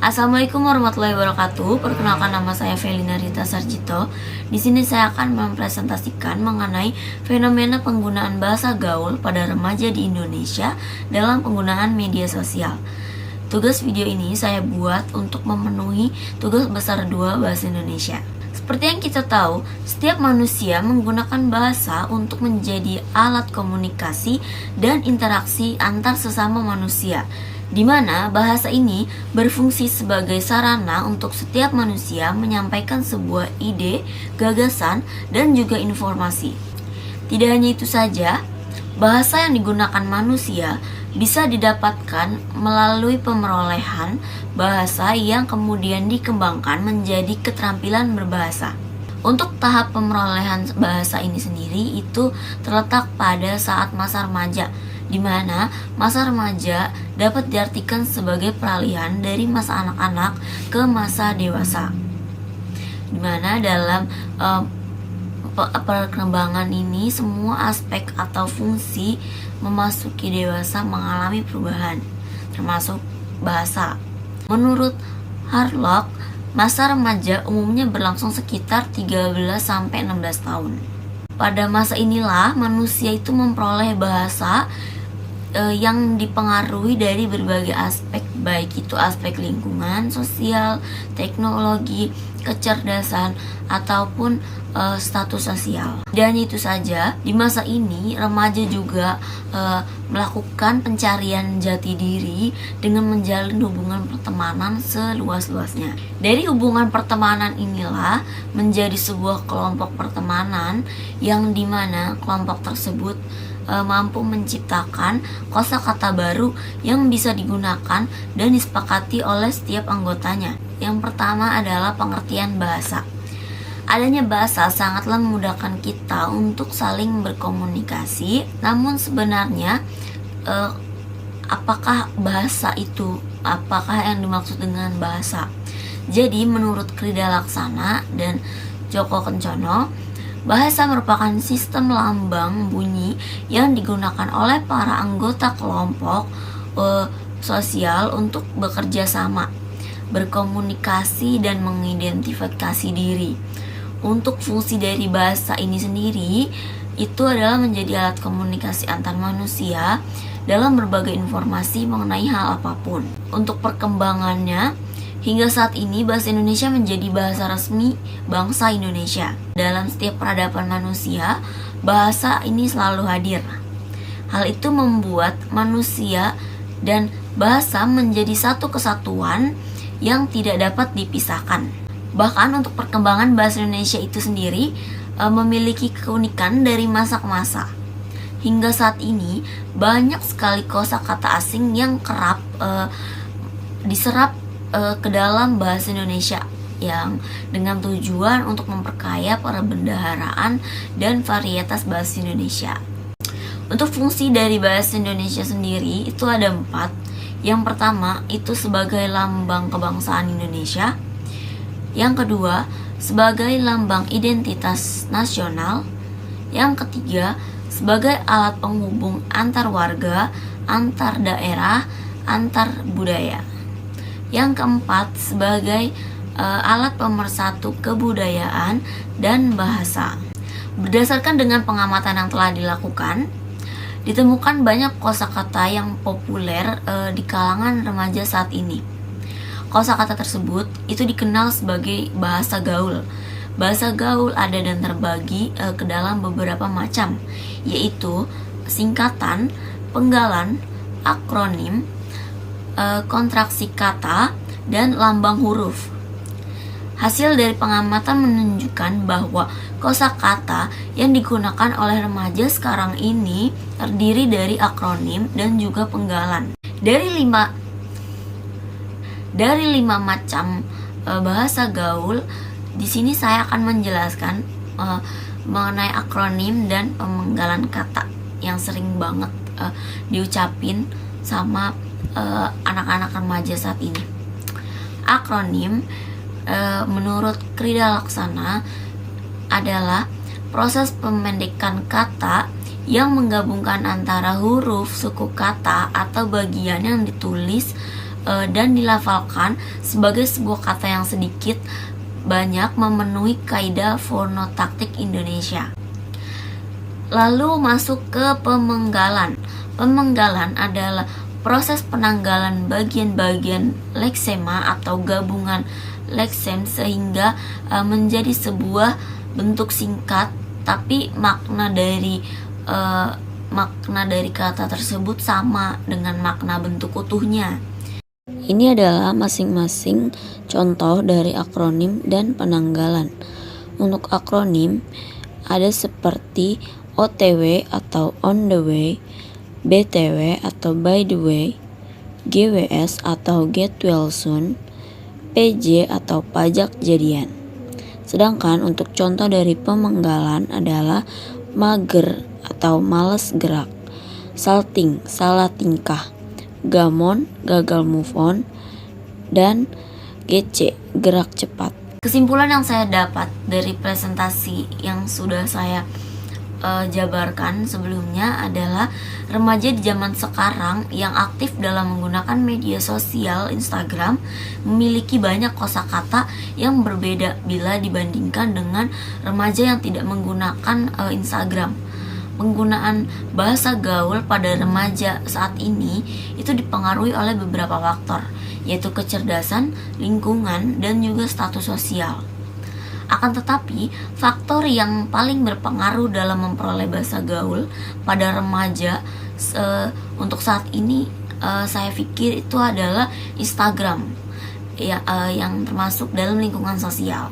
Assalamualaikum warahmatullahi wabarakatuh. Perkenalkan, nama saya Felina Rita Sarjito. Di sini saya akan mempresentasikan mengenai fenomena penggunaan bahasa gaul pada remaja di Indonesia dalam penggunaan media sosial. Tugas video ini saya buat untuk memenuhi tugas besar 2 bahasa Indonesia. Seperti yang kita tahu, setiap manusia menggunakan bahasa untuk menjadi alat komunikasi dan interaksi antar sesama manusia, di mana bahasa ini berfungsi sebagai sarana untuk setiap manusia menyampaikan sebuah ide, gagasan, dan juga informasi. Tidak hanya itu saja, bahasa yang digunakan manusia bisa didapatkan melalui pemerolehan bahasa yang kemudian dikembangkan menjadi keterampilan berbahasa. Untuk tahap pemerolehan bahasa ini sendiri itu terletak pada saat masa remaja, di mana masa remaja dapat diartikan sebagai peralihan dari masa anak-anak ke masa dewasa, di mana dalam perkembangan ini semua aspek atau fungsi memasuki dewasa mengalami perubahan, termasuk bahasa. Menurut Harlock, masa remaja umumnya berlangsung sekitar 13-16 tahun. Pada masa inilah manusia itu memperoleh bahasa yang dipengaruhi dari berbagai aspek, baik itu aspek lingkungan, sosial, teknologi, kecerdasan, ataupun status sosial. Dan itu saja, di masa ini remaja juga melakukan pencarian jati diri dengan menjalin hubungan pertemanan seluas-luasnya. Dari hubungan pertemanan inilah menjadi sebuah kelompok pertemanan yang dimana kelompok tersebut mampu menciptakan kosakata baru yang bisa digunakan dan disepakati oleh setiap anggotanya. Yang pertama adalah pengertian bahasa. Adanya bahasa sangatlah memudahkan kita untuk saling berkomunikasi. Namun sebenarnya apakah bahasa itu? Apakah yang dimaksud dengan bahasa? Jadi menurut Krida Laksana dan Joko Kencono, bahasa merupakan sistem lambang bunyi yang digunakan oleh para anggota kelompok sosial untuk bekerja sama, berkomunikasi, dan mengidentifikasi diri. Untuk fungsi dari bahasa ini sendiri itu adalah menjadi alat komunikasi antar manusia dalam berbagai informasi mengenai hal apapun. Untuk perkembangannya, hingga saat ini bahasa Indonesia menjadi bahasa resmi bangsa Indonesia. Dalam setiap peradaban manusia, bahasa ini selalu hadir. Hal itu membuat manusia dan bahasa menjadi satu kesatuan yang tidak dapat dipisahkan. Bahkan untuk perkembangan bahasa Indonesia itu sendiri memiliki keunikan dari masa ke masa. Hingga saat ini banyak sekali kosakata asing yang kerap diserap ke dalam bahasa Indonesia yang dengan tujuan untuk memperkaya perbendaharaan dan varietas bahasa Indonesia. Untuk fungsi dari bahasa Indonesia sendiri itu ada 4. Yang pertama itu sebagai lambang kebangsaan Indonesia. Yang kedua sebagai lambang identitas nasional. Yang ketiga sebagai alat penghubung antar warga, antar daerah, antar budaya. Yang keempat sebagai alat pemersatu kebudayaan dan bahasa. Berdasarkan dengan pengamatan yang telah dilakukan, ditemukan banyak kosakata yang populer di kalangan remaja saat ini. Kosakata tersebut itu dikenal sebagai bahasa gaul. Bahasa gaul ada dan terbagi ke dalam beberapa macam, yaitu singkatan, penggalan, akronim, kontraksi kata, dan lambang huruf. Hasil dari pengamatan menunjukkan bahwa kosakata yang digunakan oleh remaja sekarang ini terdiri dari akronim dan juga penggalan. Dari lima macam bahasa gaul, di sini saya akan menjelaskan mengenai akronim dan penggalan kata yang sering banget diucapin sama anak-anak remaja saat ini. Akronim menurut Krida Laksana adalah proses pemendekan kata yang menggabungkan antara huruf, suku kata, atau bagian yang ditulis dan dilafalkan sebagai sebuah kata yang sedikit banyak memenuhi kaidah fonotaktik Indonesia. Lalu masuk ke pemenggalan. Pemenggalan adalah proses penanggalan bagian-bagian leksema atau gabungan leksem sehingga menjadi sebuah bentuk singkat, tapi makna dari kata tersebut sama dengan makna bentuk utuhnya. Ini adalah masing-masing contoh dari akronim dan penanggalan. Untuk akronim ada seperti OTW atau on the way, BTW atau by the way, GWS atau get well soon, PJ atau pajak jadian. Sedangkan untuk contoh dari pemenggalan adalah mager atau malas gerak, salting, salah tingkah, gamon, gagal move on, dan GC, gerak cepat. Kesimpulan yang saya dapat dari presentasi yang sudah saya jabarkan sebelumnya adalah remaja di zaman sekarang yang aktif dalam menggunakan media sosial Instagram memiliki banyak kosakata yang berbeda bila dibandingkan dengan remaja yang tidak menggunakan Instagram. Penggunaan bahasa gaul pada remaja saat ini itu dipengaruhi oleh beberapa faktor, yaitu kecerdasan, lingkungan, dan juga status sosial. Akan tetapi, faktor yang paling berpengaruh dalam memperoleh bahasa gaul pada remaja untuk saat ini saya pikir itu adalah Instagram yang termasuk dalam lingkungan sosial.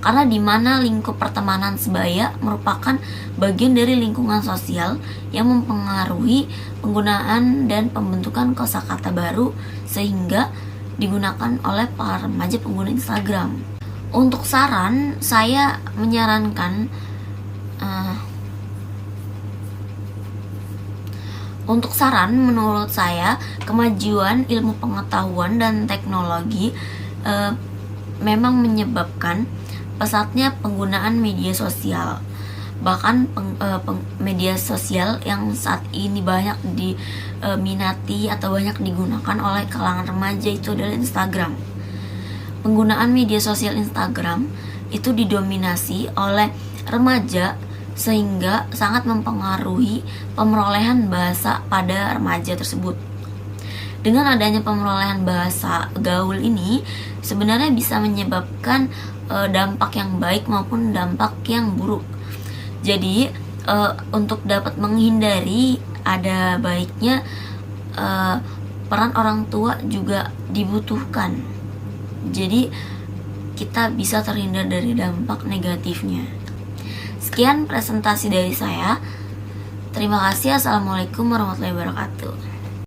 Karena di mana lingkup pertemanan sebaya merupakan bagian dari lingkungan sosial yang mempengaruhi penggunaan dan pembentukan kosakata baru sehingga digunakan oleh para remaja pengguna Instagram. Untuk saran, saya menyarankan menurut saya kemajuan ilmu pengetahuan dan teknologi memang menyebabkan pesatnya penggunaan media sosial. Bahkan media sosial yang saat ini banyak diminati atau banyak digunakan oleh kalangan remaja itu adalah Instagram. Penggunaan media sosial Instagram itu didominasi oleh remaja sehingga sangat mempengaruhi pemerolehan bahasa pada remaja tersebut. Dengan adanya pemerolehan bahasa gaul ini sebenarnya bisa menyebabkan dampak yang baik maupun dampak yang buruk. Jadi untuk dapat menghindari ada baiknya peran orang tua juga dibutuhkan. Jadi kita bisa terhindar dari dampak negatifnya. Sekian presentasi dari saya. Terima kasih. Assalamualaikum warahmatullahi wabarakatuh.